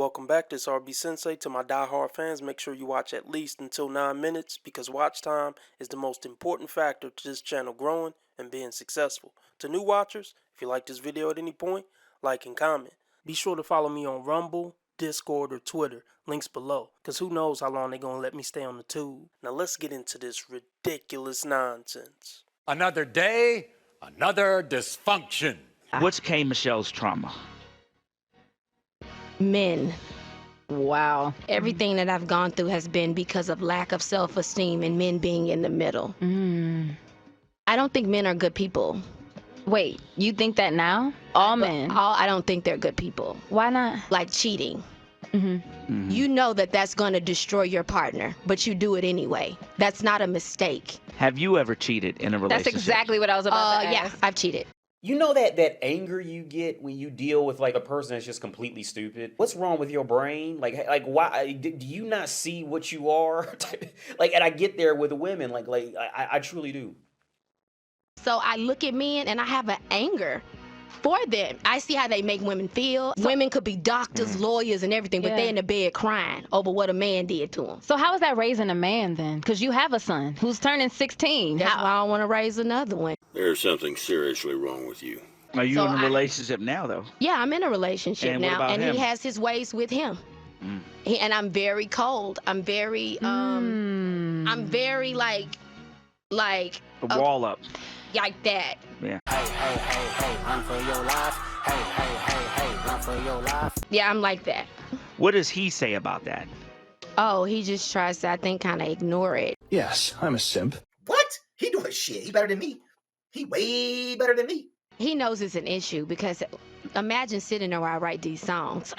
Welcome back, this RB Sensei. To my die-hard fans, make sure you watch at least until 9 minutes because watch time is the most important factor to this channel growing and being successful. To new watchers, if you like this video at any point, like and comment. Be sure to follow me on Rumble, Discord, or Twitter, links below, because who knows how long they're going to let me stay on the tube. Now let's get into this ridiculous nonsense. Another day, another dysfunction. What's K. Michelle's trauma? Men. Wow. Everything that I've gone through has been because of lack of self-esteem and men being in the middle. I don't think men are good people. Wait, you think that now? All men? I don't think they're good people. Why not? Like cheating. You know that that's going to destroy your partner, but you do it anyway. That's not a mistake. Have you ever cheated in a relationship? That's exactly what I was about to ask. Yeah, I've cheated. You know that anger you get when you deal with like a person that's just completely stupid? What's wrong with your brain? Like why do you not see what you are? Like, and I get there with the women, I truly do. So I look at men and I have an anger for them. I see how they make women feel. Women could be doctors, lawyers, and everything, but they're in the bed crying over what a man did to them. So how is that raising a man then? Because you have a son who's turning 16. That's why I don't want to raise another one. There's something seriously wrong with you. Are you in a relationship now, though? Yeah, I'm in a relationship And what now, about and him? he has his ways with him. And I'm very cold. I'm very, I'm very like The wall up. like that. Yeah. Run for your life. Hey, run for your life. Yeah, I'm like that. What does he say about that? Oh, he just tries to, I think, kind of ignore it. Yes, I'm a simp. What? He doing shit. He better than me. He way better than me. He knows it's an issue because imagine sitting there while I write these songs.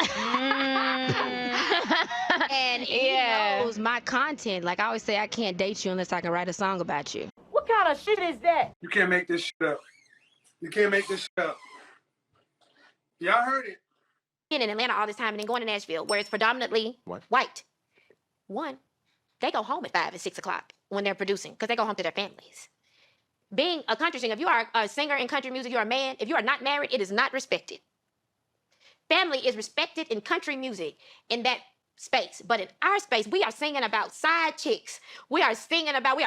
And he knows my content. Like I always say, I can't date you unless I can write a song about you. What kind of shit is that? You can't make this shit up. You can't make this shit up. Y'all heard it. In Atlanta all this time and then going to Nashville, where it's predominantly white. One, they go home at 5 and 6 o'clock when they're producing because they go home to their families. Being a country singer, if you are a singer in country music, you're a man. If you are not married, it is not respected. Family is respected in country music in that space. But in our space, we are singing about side chicks. We are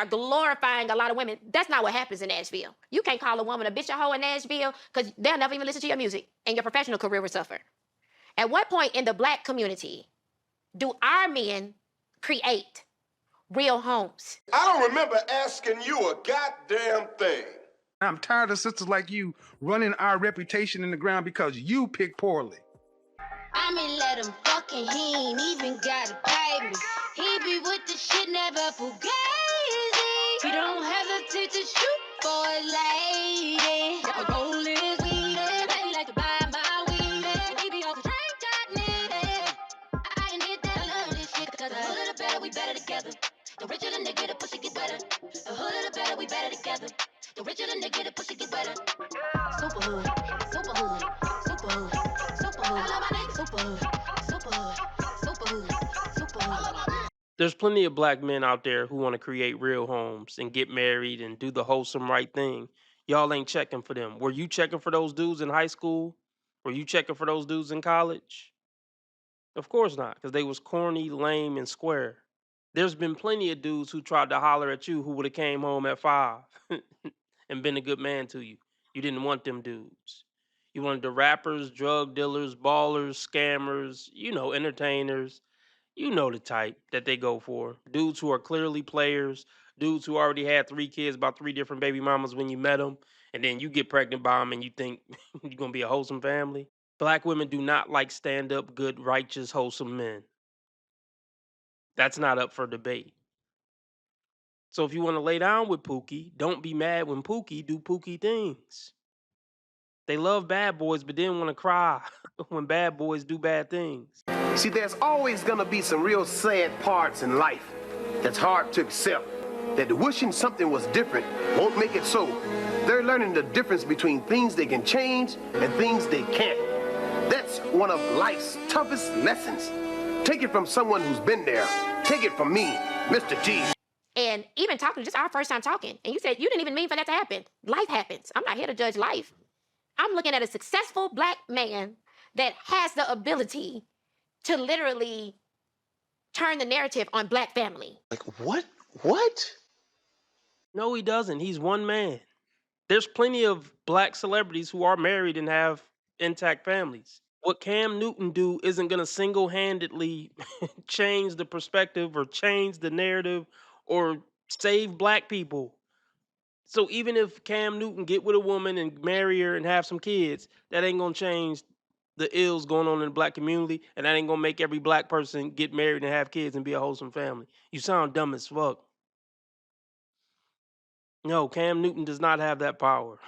glorifying a lot of women. That's not what happens in Nashville. You can't call a woman a bitch or hoe in Nashville because they'll never even listen to your music and your professional career will suffer. At what point in the black community do our men create real homes? I don't remember asking you a goddamn thing. I'm tired of sisters like you running our reputation in the ground because you pick poorly. I mean, let him fucking, he ain't even gotta pay me. He be with the shit, never fugazi. He don't hesitate to shoot for a lady. A goal is weeded. He like to buy my weed. He be off the drink, got needed. I can hit that, I love this shit. Cause the hood of the better, we better together. The richer the nigga, the pussy get better. The hood of the better, we better together. The richer the nigga, the pussy get better. Super hood, super hood, super hood, super hood. I love my nigga. Super hood, super hood, super hood, super hood. There's plenty of black men out there who want to create real homes and get married and do the wholesome right thing. Y'all ain't checking for them. Were you checking for those dudes in high school? Were you checking for those dudes in college? Of course not, because they was corny, lame, and square. There's been plenty of dudes who tried to holler at you who would have came home at 5 and been a good man to you. You didn't want them dudes. You wanted the rappers, drug dealers, ballers, scammers, entertainers. You know the type that they go for. Dudes who are clearly players, dudes who already had 3 kids, about 3 different baby mamas when you met them, and then you get pregnant by them and you think you're going to be a wholesome family. Black women do not like stand-up, good, righteous, wholesome men. That's not up for debate. So if you want to lay down with Pookie, don't be mad when Pookie do Pookie things. They love bad boys, but then want to cry when bad boys do bad things. See, there's always gonna be some real sad parts in life that's hard to accept. That wishing something was different won't make it so. They're learning the difference between things they can change and things they can't. That's one of life's toughest lessons. Take it from someone who's been there. Take it from me, Mr. T. And even talking, just our first time talking, and you said you didn't even mean for that to happen. Life happens. I'm not here to judge life. I'm looking at a successful black man that has the ability to literally turn the narrative on black family. Like what? What? No, he doesn't. He's one man. There's plenty of black celebrities who are married and have intact families. What Cam Newton do isn't going to single-handedly change the perspective or change the narrative or save black people. So even if Cam Newton get with a woman and marry her and have some kids, that ain't gonna change the ills going on in the black community, and that ain't gonna make every black person get married and have kids and be a wholesome family. You sound dumb as fuck. No, Cam Newton does not have that power.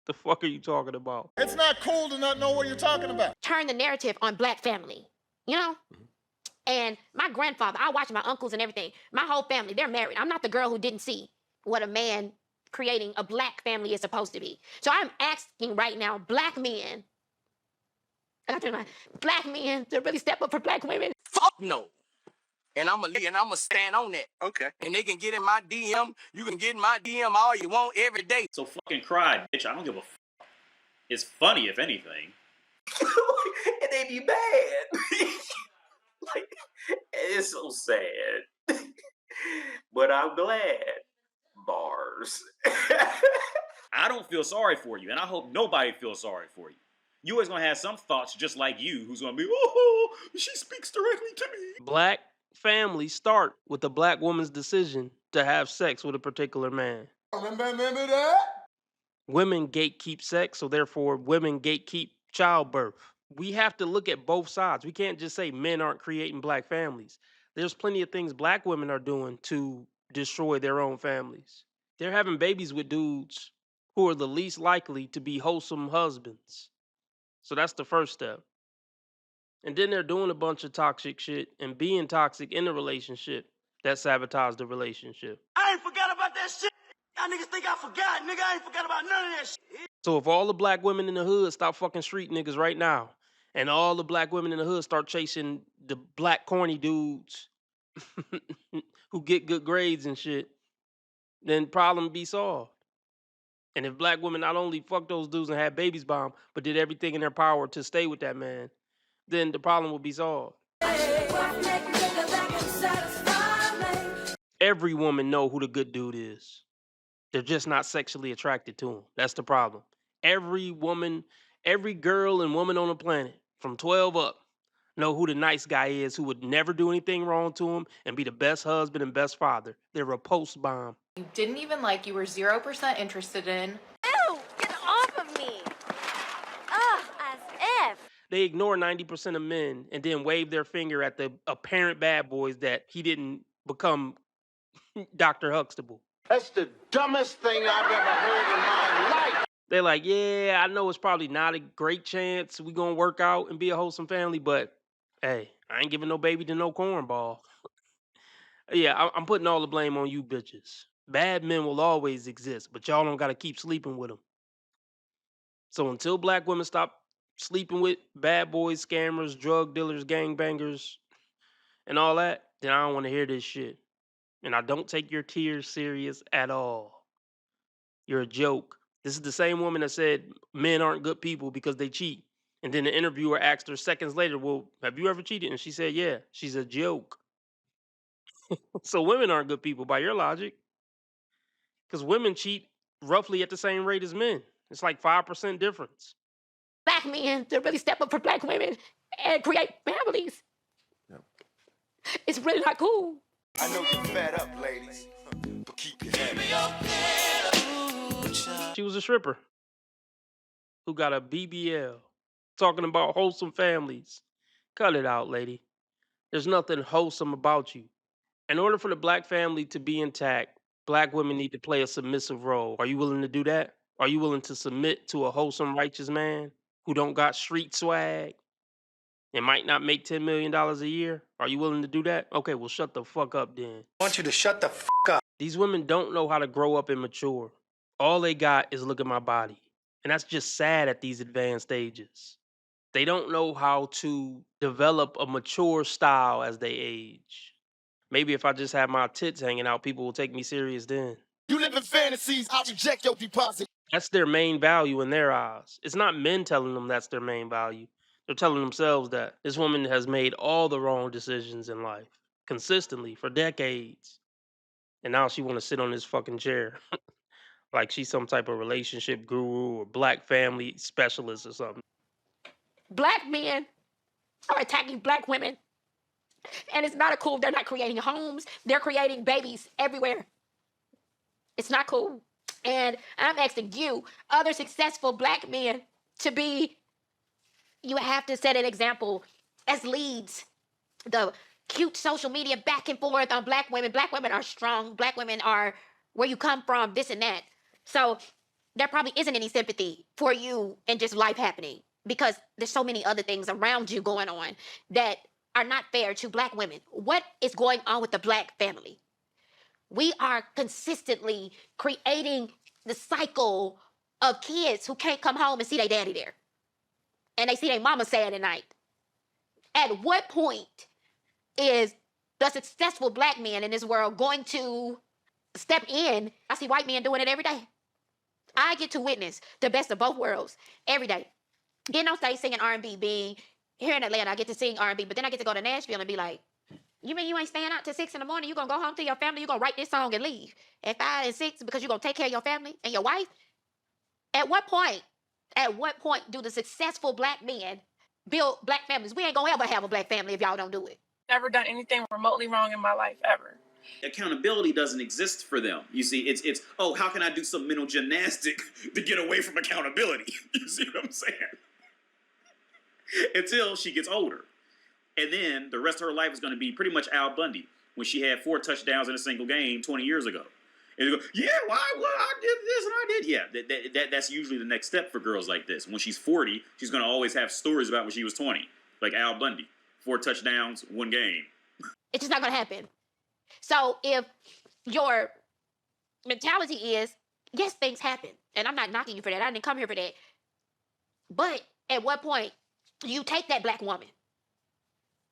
The fuck are you talking about? It's not cool to not know what you're talking about. Turn the narrative on black family, you know? And my grandfather, I watch my uncles and everything. My whole family, they're married. I'm not the girl who didn't see what a man creating a black family is supposed to be. So I'm asking right now, black men, black men to really step up for black women. Fuck no. And I'ma stand on that. Okay. And they can get in my DM. You can get in my DM all you want every day. So fucking cry, bitch. I don't give a f. It's funny, if anything. And they be bad. Like, it's so sad. But I'm glad. Bars. I don't feel sorry for you, and I hope nobody feels sorry for you. You always gonna have some thoughts just like you who's gonna be, oh, she speaks directly to me. Black families start with a black woman's decision to have sex with a particular man. Remember that? Women gatekeep sex, so therefore women gatekeep childbirth. We have to look at both sides. We can't just say men aren't creating black families. There's plenty of things black women are doing to destroy their own families. They're having babies with dudes who are the least likely to be wholesome husbands. So that's the first step. And then they're doing a bunch of toxic shit and being toxic in the relationship that sabotage the relationship. I ain't forgot about that shit. Y'all niggas think I forgot, nigga. I ain't forgot about none of that shit. So if all the black women in the hood stop fucking street niggas right now, and all the black women in the hood start chasing the black corny dudes who get good grades and shit, then problem be solved. And if black women not only fuck those dudes and had babies by 'em, but did everything in their power to stay with that man, then the problem will be solved. Every woman know who the good dude is. They're just not sexually attracted to him. That's the problem. Every woman, every girl and woman on the planet, from 12 up, know who the nice guy is who would never do anything wrong to him and be the best husband and best father. They're a post bomb. You didn't even like, you were 0% interested in. Ew! Get off of me! Ugh, as if. They ignore 90% of men and then wave their finger at the apparent bad boys that he didn't become Dr. Huxtable. That's the dumbest thing I've ever heard in my life. They're like, yeah, I know it's probably not a great chance we gonna work out and be a wholesome family, but hey, I ain't giving no baby to no cornball. Yeah, I'm putting all the blame on you bitches. Bad men will always exist, but y'all don't gotta keep sleeping with them. So until black women stop sleeping with bad boys, scammers, drug dealers, gangbangers, and all that, then I don't want to hear this shit. And I don't take your tears serious at all. You're a joke. This is the same woman that said men aren't good people because they cheat. And then the interviewer asked her seconds later, well, have you ever cheated? And she said, yeah. She's a joke. So women aren't good people by your logic. Because women cheat roughly at the same rate as men. It's like 5% difference. Black men to really step up for black women and create families. It's really not cool. I know you're fed up, ladies. But keep your head up. She was a stripper who got a BBL talking about wholesome families. Cut it out, lady. There's nothing wholesome about you. In order for the black family to be intact, black women need to play a submissive role. Are you willing to do that? Are you willing to submit to a wholesome, righteous man who don't got street swag and might not make $10 million a year? Are you willing to do that? Okay, well, shut the fuck up then. I want you to shut the f up. These women don't know how to grow up and mature. All they got is look at my body. And that's just sad at these advanced stages. They don't know how to develop a mature style as they age. Maybe if I just have my tits hanging out, people will take me serious then. You live in fantasies, I reject your deposit. That's their main value in their eyes. It's not men telling them that's their main value. They're telling themselves that this woman has made all the wrong decisions in life consistently for decades, and now she want to sit on this fucking chair like she's some type of relationship guru or black family specialist or something. Black men are attacking black women. And it's not cool. They're not creating homes. They're creating babies everywhere. It's not cool. And I'm asking you, other successful black men, you have to set an example as leads. The cute social media back and forth on black women. Black women are strong. Black women are where you come from, this and that. So there probably isn't any sympathy for you and just life happening because there's so many other things around you going on that are not fair to black women. What is going on with the black family? We are consistently creating the cycle of kids who can't come home and see their daddy there. And they see their mama sad at night. At what point is the successful black man in this world going to step in? I see white men doing it every day. I get to witness the best of both worlds every day. Getting on stage singing R&B, being here in Atlanta, I get to sing R&B, but then I get to go to Nashville and be like, you mean you ain't staying out till 6 in the morning? You gonna go home to your family? You gonna write this song and leave at 5 and 6 because you gonna take care of your family and your wife? At what point do the successful black men build black families? We ain't gonna ever have a black family if y'all don't do it. Never done anything remotely wrong in my life, ever. Accountability doesn't exist for them. You see, it's oh, how can I do some mental gymnastic to get away from accountability? You see what I'm saying? Until she gets older. And then the rest of her life is going to be pretty much Al Bundy when she had 4 touchdowns in a single game 20 years ago. And you go, yeah, well, I did this and I did. Yeah, that's usually the next step for girls like this. When she's 40, she's going to always have stories about when she was 20. Like Al Bundy, 4 touchdowns, 1 game. It's just not going to happen. So if your mentality is, yes, things happen. And I'm not knocking you for that. I didn't come here for that. But at what point do you take that black woman?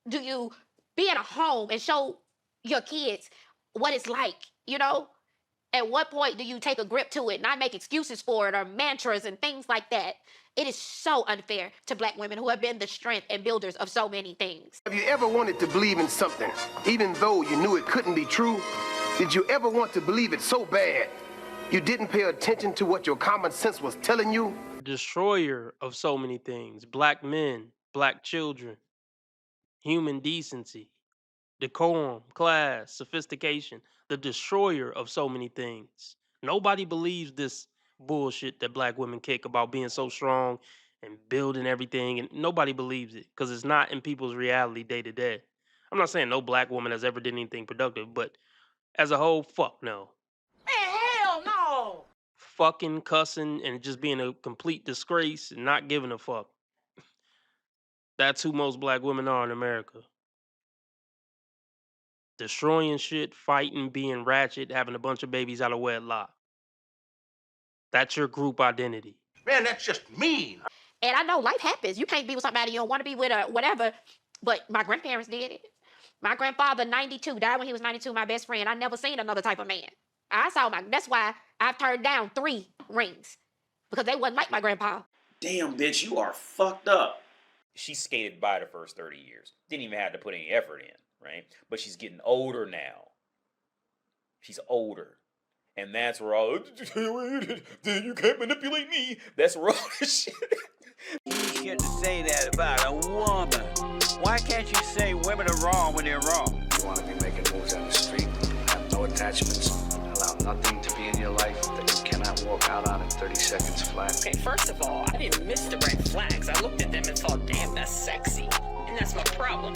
Do you be in a home and show your kids what it's like, you know? At what point do you take a grip to it, not make excuses for it or mantras and things like that? It is so unfair to black women who have been the strength and builders of so many things. Have you ever wanted to believe in something, even though you knew it couldn't be true? Did you ever want to believe it so bad you didn't pay attention to what your common sense was telling you? Destroyer of so many things. Black men, black children, human decency, decorum, class, sophistication, the destroyer of so many things. Nobody believes this bullshit that black women kick about being so strong and building everything, and nobody believes it because it's not in people's reality day to day. I'm not saying no black woman has ever done anything productive, but as a whole, fuck no. Man, hell no! Fucking cussing and just being a complete disgrace and not giving a fuck. That's who most black women are in America. Destroying shit, fighting, being ratchet, having a bunch of babies out of wedlock. That's your group identity. Man, that's just mean. And I know life happens. You can't be with somebody you don't want to be with or whatever. But my grandparents did it. My grandfather, 92, died when he was 92, my best friend. I never seen another type of man. That's why I've turned down 3 rings. Because they wasn't like my grandpa. Damn, bitch, you are fucked up. She skated by the first 30 years. Didn't even have to put any effort in, right? But she's getting older now. She's older. And that's where all, you can't manipulate me. That's where all this shit. You get to say that about a woman. Why can't you say women are wrong when they're wrong? You want to be making moves on the street, have no attachments, allow nothing to be in your life that you cannot walk out on in 30 seconds flat. Okay, first of all, I didn't miss the red flags. I looked at them and thought, damn, that's sexy. And that's my problem.